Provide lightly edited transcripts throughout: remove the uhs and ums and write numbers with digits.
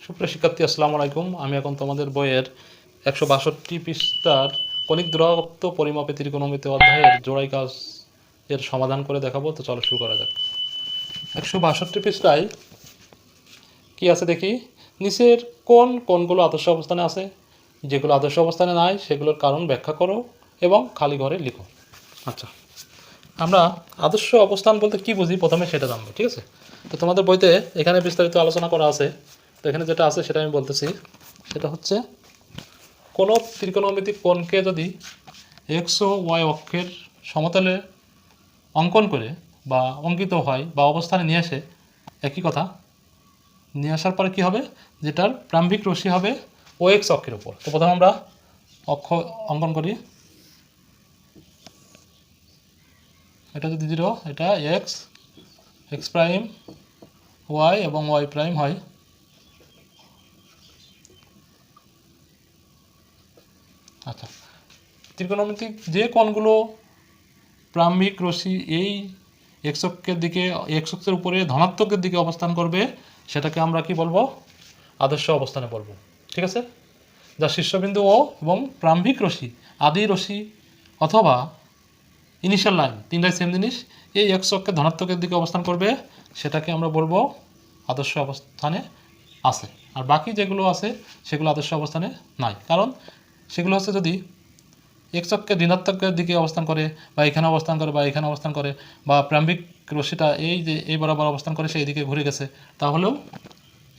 সুপ্রিয় শিক্ষার্থী, আসসালামু আলাইকুম। আমি এখন তোমাদের বইয়ের 162 পৃষ্ঠার কণিক দূরত্ব পরিমাপে ত্রিকোণমিতি অধ্যায়ের জোড়াই কাজ এর সমাধান করে দেখাবো। তো চলো শুরু করা যাক। 162 পৃষ্ঠায় কি আছে দেখি। নিচের কোনগুলো আদর্শ অবস্থানে আছে, যেগুলো আদর্শ অবস্থানে নাই সেগুলোর কারণ ব্যাখ্যা করো এবং খালি ঘরে লিখো। আচ্ছা, আমরা আদর্শ অবস্থান বলতে কি বুঝি প্রথমে সেটা জানবো, ঠিক আছে? তো তোমাদের বইতে এখানে বিস্তারিত আলোচনা করা আছে। তো এখানে যেটা আছে সেটা আমি বলতেছি। সেটা হচ্ছে কোনো ত্রিকোণমিতিক কোণকে যদি এক্স ও ওয়াই অক্ষের সমতলে অঙ্কন করে বা অঙ্কিত হয় বা অবস্থানে নিয়ে আসে, একই কথা, নিয়ে আসার পরে কী হবে, যেটার প্রারম্ভিক রশ্মি হবে ও এক্স অক্ষের উপর। তো প্রথমে আমরা অক্ষ অঙ্কন করি। এটা যদি 0, এটা এক্স, এক্স প্রাইম, ওয়াই এবং ওয়াই প্রাইম হয়। আচ্ছা, ত্রিকোণমিতিক যে কোণগুলো প্রারম্ভিক রশ্মি এই এক্স অক্ষের উপরে ধনাত্মকের দিকে অবস্থান করবে সেটাকে আমরা কি বলবো, আদর্শ অবস্থানে বলবো, ঠিক আছে? যা শীর্ষবিন্দু ও এবং প্রারম্ভিক রশ্মি, আদি রশ্মি অথবা ইনিশিয়াল লাইন, তিনটাই সেম জিনিস, এই এক্স অক্ষের ধনাত্মকের দিকে অবস্থান করবে সেটাকে আমরা বলবো আদর্শ অবস্থানে আছে। আর বাকি যেগুলো আছে সেগুলো আদর্শ অবস্থানে নাই, কারণ সেগুলো হচ্ছে যদি এক্স অক্ষের ঋণাত্মকের দিকে অবস্থান করে বা এখানে অবস্থান করে বা এখানে অবস্থান করে বা প্রারম্ভিক রশ্মিটা এই বরাবর অবস্থান করে সেই দিকে ঘুরে গেছে, তাহলেও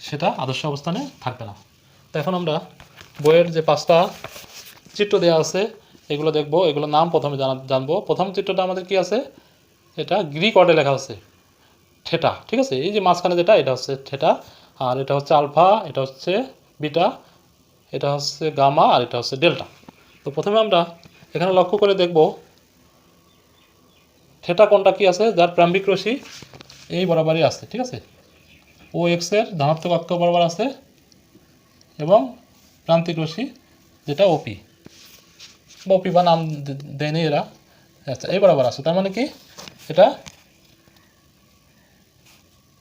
সেটা আদর্শ অবস্থানে থাকবে না। তো এখন আমরা বইয়ের যে 5টা চিত্র দেওয়া আছে এগুলো দেখব, এগুলো নাম প্রথমে জানবো। প্রথম চিত্রটা আমাদের কি আছে, এটা গ্রিক অর্ডে লেখা আছে থেটা, ঠিক আছে? এই যে মাঝখানে যেটা, এটা হচ্ছে থেটা, আর এটা হচ্ছে আলফা, এটা হচ্ছে বিটা, এটা হচ্ছে গামা, আর এটা হচ্ছে ডেল্টা। তো প্রথমে আমরা এখানে লক্ষ্য করে দেখব থেটা কোণটা কি আছে, যার প্রারম্ভিক রশ্মি এই বরাবরই আছে, ঠিক আছে? ও এক্সের ধনাত্মক অক্ষ বরাবর আছে এবং প্রান্তিক রশ্মি যেটা ওপি বা নাম দেয়নি এরা, আচ্ছা, এই বরাবর আছে। তার মানে কি, এটা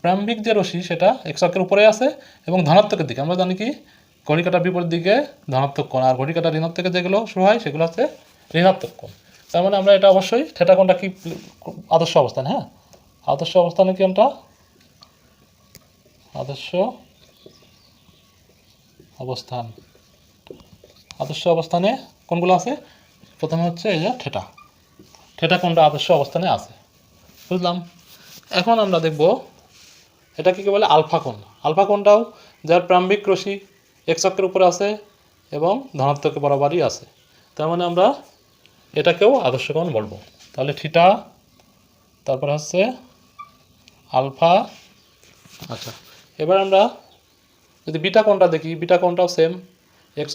প্রারম্ভিক যে রশ্মি সেটা এক্স অক্ষের উপরে আছে এবং ধনাত্মকের দিকে, আমরা জানি কি ঘড়ি কাটার বিপরীত দিকে ধনাত্মক কোণ, আর ঘড়ি কাটার ঋণাত্মকে যেগুলো শুরু হয় সেগুলো হচ্ছে ঋণাত্মক কোণ। তার মানে আমরা এটা অবশ্যই থেটা কোণটা কি আদর্শ অবস্থান, হ্যাঁ, আদর্শ অবস্থানে কি আমরা আদর্শ অবস্থান, আদর্শ অবস্থানে কোনগুলো আছে, প্রথমে হচ্ছে এই যে থেটা কোণটা আদর্শ অবস্থানে আছে, বুঝলাম। এখন আমরা দেখব এটা কি বলে আলফা কোণ। আলফা কোণটাও যার প্রারম্ভিক রশ্মি এক্স অক্ষের উপরে আছে এবং ধনাত্মকের বরাবরই আছে, তার মানে আমরা এটাকেও আদর্শ কোণ বলবো। তাহলে থিটা, তারপর হচ্ছে আলফা। আচ্ছা, এবার আমরা যদি বিটা কোণটা দেখি, বিটা কোণটাও সেম, এক্স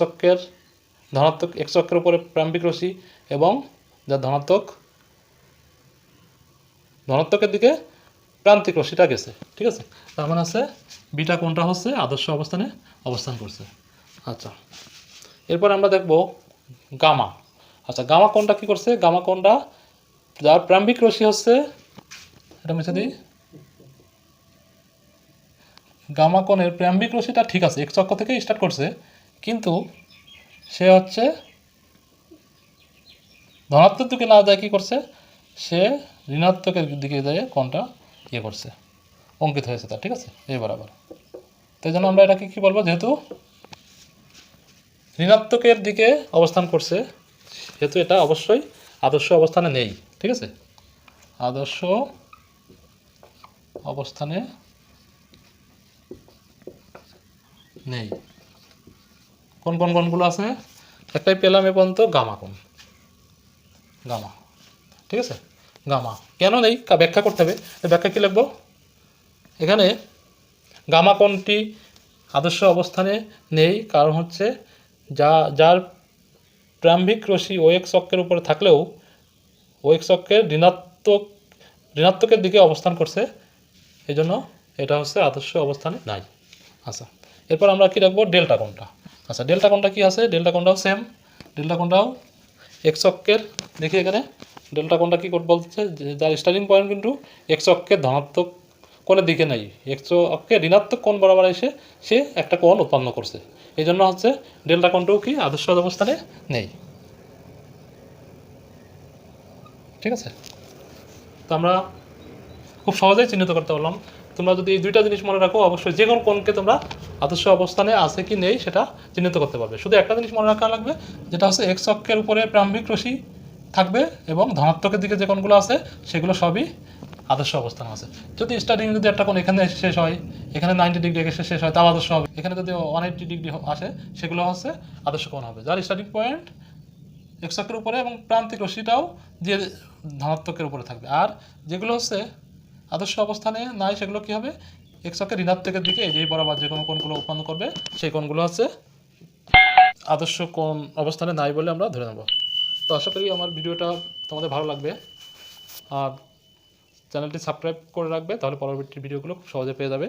অক্ষের উপরে প্রারম্ভিক রশ্মি এবং যার ধনাত্মকের দিকে প্রান্তিক রশ্মিটা গেছে, ঠিক আছে? তার মানে আছে বিটা কোণটা হচ্ছে আদর্শ অবস্থানে অবস্থান করছে। আচ্ছা, এরপর আমরা দেখব গামা। আচ্ছা, গামা কোণটা কি করছে, গামা কোণটা যার প্রারম্ভিক রশ্মি হচ্ছে, এটা মুছে দিই, গামা কোণের প্রারম্ভিক রশ্মিটা ঠিক আছে এক্স অক্ষ থেকে স্টার্ট করছে, কিন্তু সে হচ্ছে ধনাত্মক দিকে না যায়, কি করছে, সে ঋণাত্মকের দিকে যায় কোণটা করছে, অঙ্কিত হয়েছে তার, ঠিক আছে, এই বরাবর। তাই জন্য আমরা এটাকে কি বলবো, যেহেতু ঋণাত্মকের দিকে অবস্থান করছে যেহেতু এটা অবশ্যই আদর্শ অবস্থানে নেই, ঠিক আছে? আদর্শ অবস্থানে নেই। কোন কোণগুলো আছে, একটাই পেলাম এ পর্যন্ত, গামা কোণ, গামা, ঠিক আছে? গামা কেন নেই ব্যাখ্যা করতে হবে। ব্যাখ্যা কি লিখব, এখানে গামা কোণটি আদর্শ অবস্থানে নেই কারণ হচ্ছে যার প্রারম্ভিক রশ্মি ও এক্স অক্ষের উপরে থাকলেও ও এক্স অক্ষের ঋণাত্মকের দিকে অবস্থান করছে, এই জন্য এটা হচ্ছে আদর্শ অবস্থানে নাই। আচ্ছা, এরপর আমরা কি রাখবো, ডেল্টা কোণটা। আচ্ছা, ডেল্টা কোণটা কি আছে, ডেল্টা কোণটাও সেম, ডেল্টা কোণটাও এক্স অক্ষের, দেখি এখানে ডেল্টা কোণটা কী বলছে, যার স্টার্টিং পয়েন্ট কিন্তু এক্স অক্ষের ধনাত্মক কোণের দিকে নেই, এক্স অক্ষে ঋণাত্মক কোণ বরাবর এসে সে একটা কোণ উৎপন্ন করছে, এই জন্য হচ্ছে ডেল্টা কোণটাও কি আদর্শ অবস্থানে নেই। ঠিক আছে, তো আমরা খুব সহজেই চিহ্নিত করতে পারলাম। তোমরা যদি এই দুইটা জিনিস মনে রাখো, অবশ্যই যে কোনো কোণকে তোমরা আদর্শ অবস্থানে আছে কি নেই সেটা চিহ্নিত করতে পারবে। শুধু একটা জিনিস মনে রাখা লাগবে, যেটা হচ্ছে এক্স অক্ষের উপরে প্রারম্ভিক রশ্মি থাকবে এবং ধনাত্মকের দিকে যে কোণগুলো আছে সেগুলো সবই আদর্শ অবস্থানে আছে। যদি স্টার্টিং যদি একটা কোণ এখানে এসে শেষ হয়, এখানে 90 ডিগ্রি এসে শেষ হয়, তাও আদর্শ হবে। এখানে যদি 180 ডিগ্রি আসে সেগুলো হচ্ছে আদর্শ কোণ হবে, যার স্টার্টিং পয়েন্ট এক্স অক্ষের উপরে এবং প্রান্তিক রশ্মিটাও যে ধনাত্মকের উপরে থাকবে। আর যেগুলো হচ্ছে আদর্শ অবস্থানে নাই সেগুলো কী হবে, এক্স অক্ষের ঋণাত্মকের দিকে এই বরাবর যে কোনো কোণগুলো উৎপন্ন করবে সেই কোণগুলো হচ্ছে আদর্শ কোণ অবস্থানে নাই বলে আমরা ধরে নেব। তো আশা করি আমার ভিডিওটা তোমাদের ভালো লাগবে, আর চ্যানেলটি সাবস্ক্রাইব করে রাখবে, তাহলে পরবর্তী ভিডিওগুলো খুব সহজে পেয়ে যাবে।